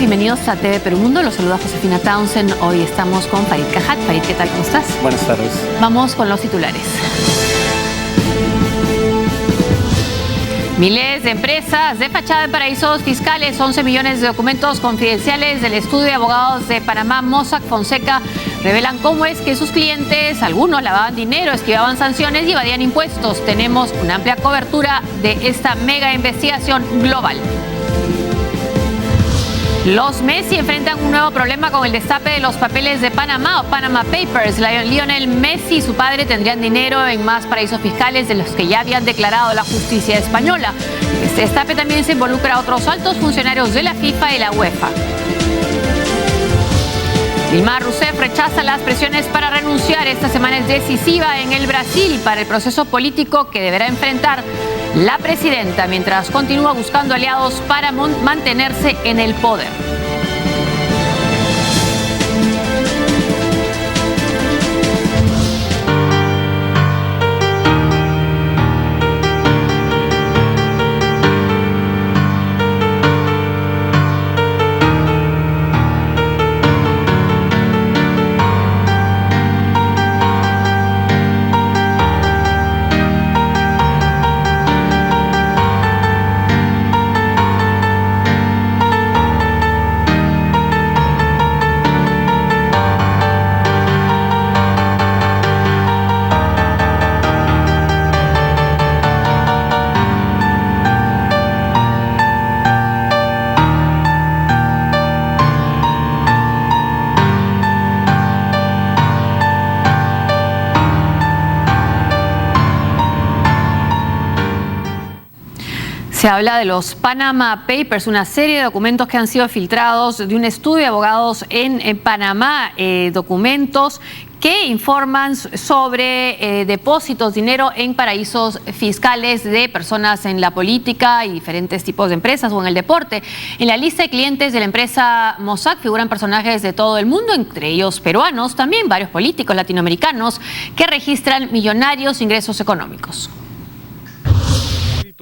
Bienvenidos a TV Perú Mundo. Los saluda Josefina Townsend. Hoy estamos con Farid Cajat. Farid, ¿qué tal? ¿Cómo estás? Buenas tardes. Vamos con los titulares. Miles de empresas de fachada de paraísos fiscales, 11 millones de documentos confidenciales del estudio de abogados de Panamá, Mossack Fonseca, revelan cómo es que sus clientes, algunos lavaban dinero, esquivaban sanciones y evadían impuestos. Tenemos una amplia cobertura de esta mega investigación global. Los Messi enfrentan un nuevo problema con el destape de los papeles de Panamá o Panama Papers. Lionel Messi y su padre tendrían dinero en más paraísos fiscales de los que ya habían declarado la justicia española. Este destape también se involucra a otros altos funcionarios de la FIFA y la UEFA. Dilma Rousseff rechaza las presiones para renunciar. Esta semana es decisiva en el Brasil para el proceso político que deberá enfrentar la presidenta mientras continúa buscando aliados para mantenerse en el poder. Se habla de los Panama Papers, una serie de documentos que han sido filtrados de un estudio de abogados en Panamá, documentos que informan sobre depósitos, dinero en paraísos fiscales de personas en la política y diferentes tipos de empresas o en el deporte. En la lista de clientes de la empresa Mossack figuran personajes de todo el mundo, entre ellos peruanos, también varios políticos latinoamericanos que registran millonarios ingresos económicos.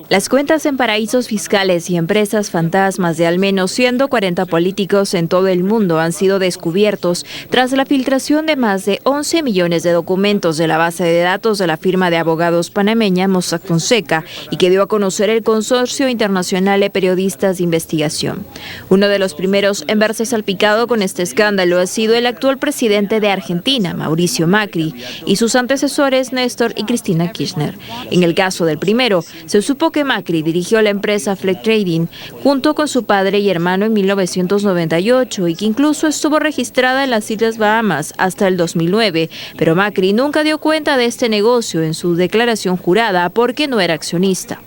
Las cuentas en paraísos fiscales y empresas fantasmas de al menos 140 políticos en todo el mundo han sido descubiertos tras la filtración de más de 11 millones de documentos de la base de datos de la firma de abogados panameña Mossack Fonseca y que dio a conocer el Consorcio Internacional de Periodistas de Investigación. Uno de los primeros en verse salpicado con este escándalo ha sido el actual presidente de Argentina, Mauricio Macri, y sus antecesores Néstor y Cristina Kirchner. En el caso del primero, se supo que Macri dirigió la empresa Flex Trading junto con su padre y hermano en 1998 y que incluso estuvo registrada en las Islas Bahamas hasta el 2009, pero Macri nunca dio cuenta de este negocio en su declaración jurada porque no era accionista.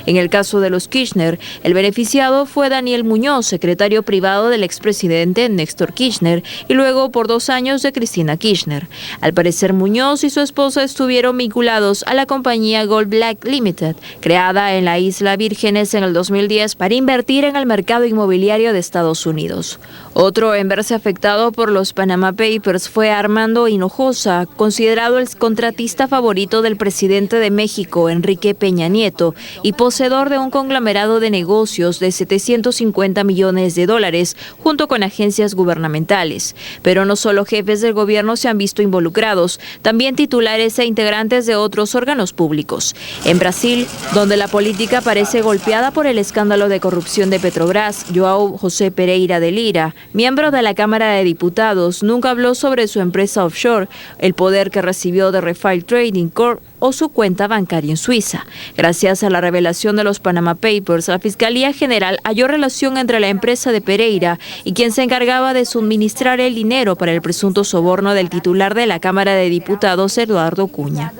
En el caso de los Kirchner, el beneficiado fue Daniel Muñoz, secretario privado del expresidente Néstor Kirchner y luego por 2 años de Cristina Kirchner. Al parecer, Muñoz y su esposa estuvieron vinculados a la compañía Gold Black Limited, creada en la Isla Vírgenes en el 2010 para invertir en el mercado inmobiliario de Estados Unidos. Otro en verse afectado por los Panama Papers fue Armando Hinojosa, considerado el contratista favorito del presidente de México, Enrique Peña Nieto, y poseedor de un conglomerado de negocios de 750 millones de dólares junto con agencias gubernamentales. Pero no solo jefes del gobierno se han visto involucrados, también titulares e integrantes de otros órganos públicos. En Brasil, donde la política parece golpeada por el escándalo de corrupción de Petrobras, João José Pereira de Lira, miembro de la Cámara de Diputados, nunca habló sobre su empresa offshore, el poder que recibió de Refile Trading Corp o su cuenta bancaria en Suiza. Gracias a la revelación de los Panama Papers, la Fiscalía General halló relación entre la empresa de Pereira y quien se encargaba de suministrar el dinero para el presunto soborno del titular de la Cámara de Diputados, Eduardo Cunha.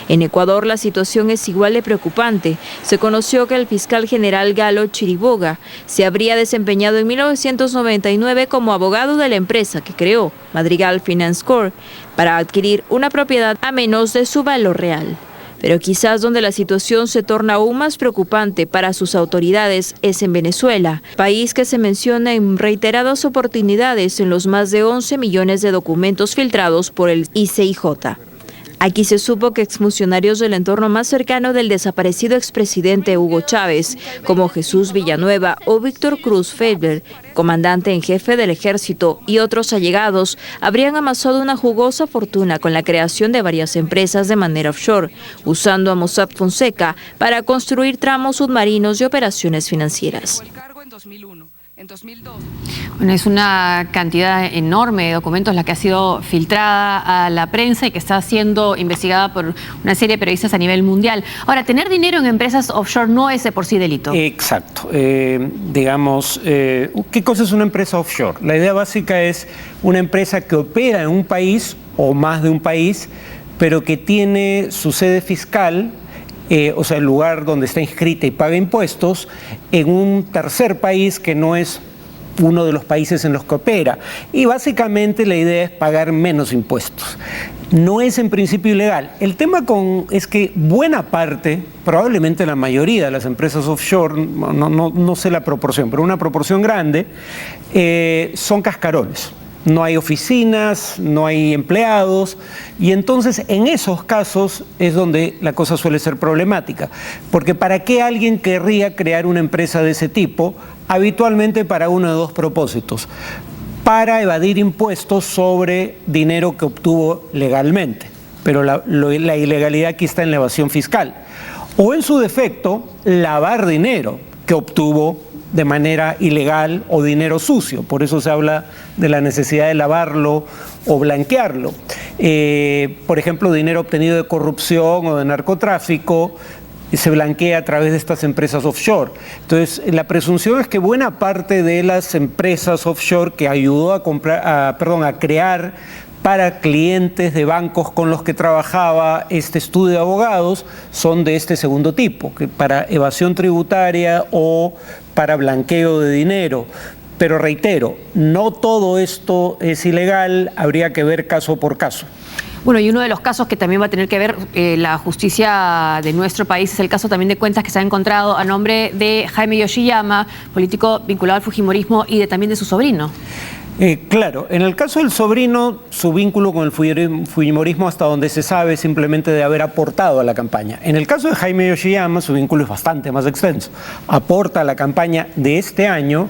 En Ecuador la situación es igual de preocupante. Se conoció que el fiscal general Galo Chiriboga se habría desempeñado en 1999 como abogado de la empresa que creó, Madrigal Finance Corp, para adquirir una propiedad a menos de su valor real. Pero quizás donde la situación se torna aún más preocupante para sus autoridades es en Venezuela, país que se menciona en reiteradas oportunidades en los más de 11 millones de documentos filtrados por el ICIJ. Aquí se supo que exfuncionarios del entorno más cercano del desaparecido expresidente Hugo Chávez, como Jesús Villanueva o Víctor Cruz Felber, comandante en jefe del ejército, y otros allegados, habrían amasado una jugosa fortuna con la creación de varias empresas de manera offshore, usando a Mossack Fonseca para construir tramos submarinos y operaciones financieras. Bueno, es una cantidad enorme de documentos la que ha sido filtrada a la prensa y que está siendo investigada por una serie de periodistas a nivel mundial. Ahora, tener dinero en empresas offshore no es de por sí delito. Exacto. ¿Qué cosa es una empresa offshore? La idea básica es una empresa que opera en un país o más de un país, pero que tiene su sede fiscal, o sea, el lugar donde está inscrita y paga impuestos, en un tercer país que no es uno de los países en los que opera. Y básicamente la idea es pagar menos impuestos. No es en principio ilegal. El tema es que buena parte, probablemente la mayoría de las empresas offshore, no sé la proporción, pero una proporción grande, son cascarones. No hay oficinas, no hay empleados, y entonces en esos casos es donde la cosa suele ser problemática. Porque ¿para qué alguien querría crear una empresa de ese tipo? Habitualmente para uno de dos propósitos: para evadir impuestos sobre dinero que obtuvo legalmente, pero la ilegalidad aquí está en la evasión fiscal, o en su defecto, lavar dinero que obtuvo de manera ilegal o dinero sucio. Por eso se habla de la necesidad de lavarlo o blanquearlo. Por ejemplo, dinero obtenido de corrupción o de narcotráfico se blanquea a través de estas empresas offshore. Entonces, la presunción es que buena parte de las empresas offshore que ayudó a crear para clientes de bancos con los que trabajaba este estudio de abogados son de este segundo tipo, que para evasión tributaria o para blanqueo de dinero. Pero reitero, no todo esto es ilegal, habría que ver caso por caso. Bueno, y uno de los casos que también va a tener que ver la justicia de nuestro país es el caso también de cuentas que se ha encontrado a nombre de Jaime Yoshiyama, político vinculado al fujimorismo, y también de su sobrino. Claro, en el caso del sobrino, su vínculo con el fujimorismo, hasta donde se sabe, simplemente de haber aportado a la campaña. En el caso de Jaime Yoshiyama, su vínculo es bastante más extenso. Aporta a la campaña de este año,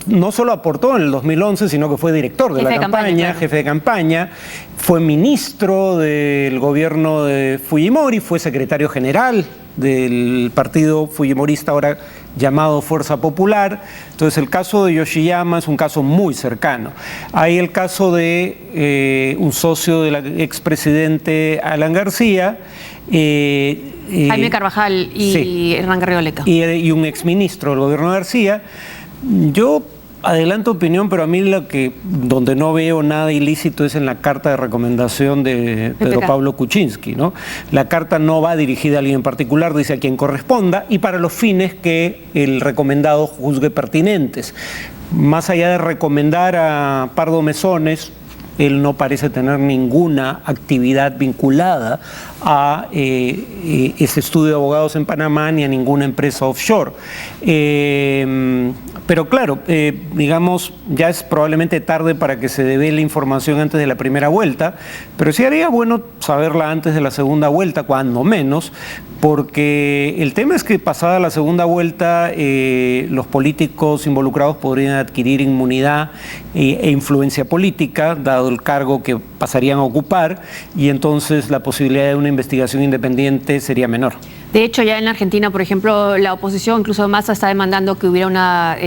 no solo aportó en el 2011, sino que fue director de la campaña, jefe de campaña, fue ministro del gobierno de Fujimori, fue secretario general del partido fujimorista ahora llamado Fuerza Popular. Entonces el caso de Yoshiyama es un caso muy cercano. Hay el caso de un socio del expresidente Alan García, Jaime Carvajal y sí, Hernán Garrido-Leca. Y un exministro del gobierno de García. Yo adelanto opinión, pero a mí donde no veo nada ilícito es en la carta de recomendación de Pedro Pablo Kuczynski, ¿no? La carta no va dirigida a alguien en particular, dice a quien corresponda y para los fines que el recomendado juzgue pertinentes. Más allá de recomendar a Pardo Mesones, él no parece tener ninguna actividad vinculada a ese estudio de abogados en Panamá ni a ninguna empresa offshore. Pero claro, digamos, ya es probablemente tarde para que se devele información antes de la primera vuelta, pero sí haría bueno saberla antes de la segunda vuelta, cuando menos, porque el tema es que pasada la segunda vuelta los políticos involucrados podrían adquirir inmunidad e influencia política, dado el cargo que pasarían a ocupar, y entonces la posibilidad de una investigación independiente sería menor. De hecho, ya en Argentina, por ejemplo, la oposición, incluso Massa, está demandando que hubiera una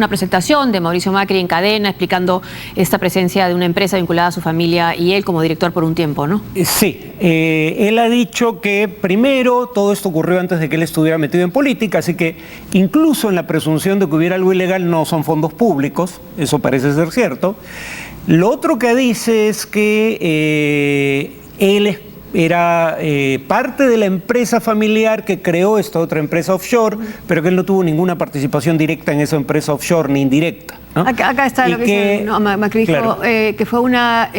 presentación de Mauricio Macri en cadena explicando esta presencia de una empresa vinculada a su familia y él como director por un tiempo, ¿no? Sí, él ha dicho que primero todo esto ocurrió antes de que él estuviera metido en política, así que incluso en la presunción de que hubiera algo ilegal no son fondos públicos, eso parece ser cierto. Lo otro que dice es que él era parte de la empresa familiar que creó esta otra empresa offshore, pero que él no tuvo ninguna participación directa en esa empresa offshore ni indirecta, ¿no? Acá está lo que dice, no, Macri dijo, claro, que fue una...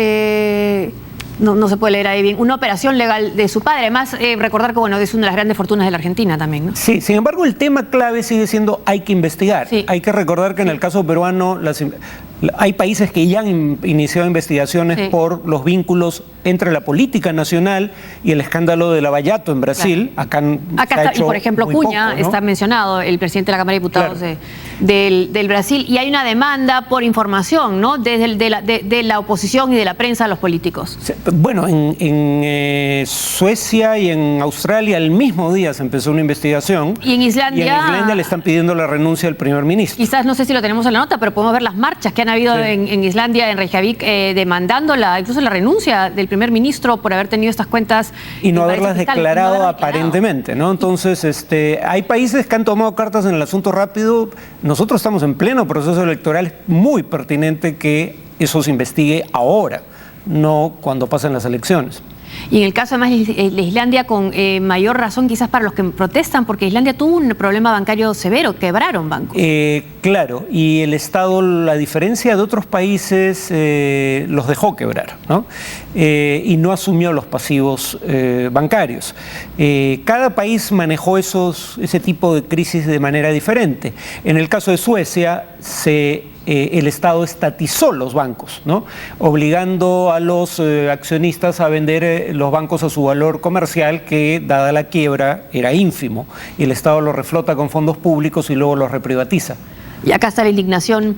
No se puede leer ahí bien, una operación legal de su padre. Además, recordar que bueno, es una de las grandes fortunas de la Argentina también, ¿no? Sí, sin embargo, el tema clave sigue siendo hay que investigar. Sí. Hay que recordar que en el caso peruano Hay países que ya han iniciado investigaciones por los vínculos entre la política nacional y el escándalo de Lavallato en Brasil. Claro. Acá está, y por ejemplo, Cunha, ¿no? Está mencionado, el presidente de la Cámara de Diputados del Brasil, y hay una demanda por información, ¿no? de la oposición y de la prensa a los políticos. Bueno, en Suecia y en Australia el mismo día se empezó una investigación. Y en Islandia le están pidiendo la renuncia al primer ministro. Quizás, no sé si lo tenemos en la nota, pero podemos ver las marchas que han habido en Islandia, en Reykjavik, demandando incluso la renuncia del primer ministro por haber tenido estas cuentas. Y no haberlas declarado aparentemente, ¿no? Entonces, hay países que han tomado cartas en el asunto rápido. Nosotros estamos en pleno proceso electoral. Es muy pertinente que eso se investigue ahora, no cuando pasen las elecciones. Y en el caso además de Islandia, con mayor razón quizás para los que protestan, porque Islandia tuvo un problema bancario severo, quebraron bancos. Claro, y el Estado, a diferencia de otros países, los dejó quebrar, ¿no? Y no asumió los pasivos bancarios. Cada país manejó ese tipo de crisis de manera diferente. En el caso de Suecia, el Estado estatizó los bancos, ¿no? Obligando a los accionistas a vender los bancos a su valor comercial, que dada la quiebra era ínfimo, y el Estado los reflota con fondos públicos y luego los reprivatiza. Y acá está la indignación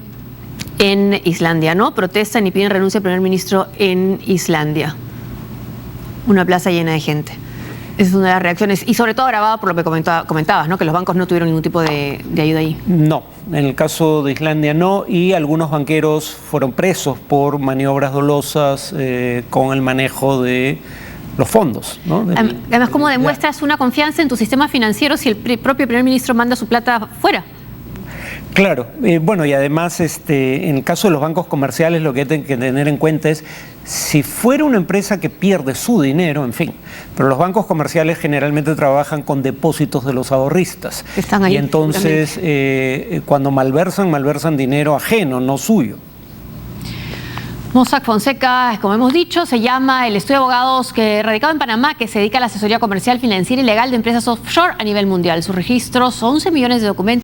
en Islandia, ¿no? Protestan y piden renuncia al primer ministro en Islandia. Una plaza llena de gente. Esa es una de las reacciones, y sobre todo agravada por lo que comentabas, ¿no? Que los bancos no tuvieron ningún tipo de ayuda ahí. No, en el caso de Islandia no, y algunos banqueros fueron presos por maniobras dolosas con el manejo de los fondos, ¿no? Además, ¿cómo demuestras una confianza en tu sistema financiero si el propio primer ministro manda su plata fuera? Claro, bueno, y además en el caso de los bancos comerciales lo que hay que tener en cuenta es, si fuera una empresa que pierde su dinero, en fin, pero los bancos comerciales generalmente trabajan con depósitos de los ahorristas. Están ahí, y entonces cuando malversan dinero ajeno, no suyo. Mossack Fonseca, como hemos dicho, se llama el estudio de abogados radicado en Panamá, que se dedica a la asesoría comercial, financiera y legal de empresas offshore a nivel mundial. Sus registros, 11 millones de documentos.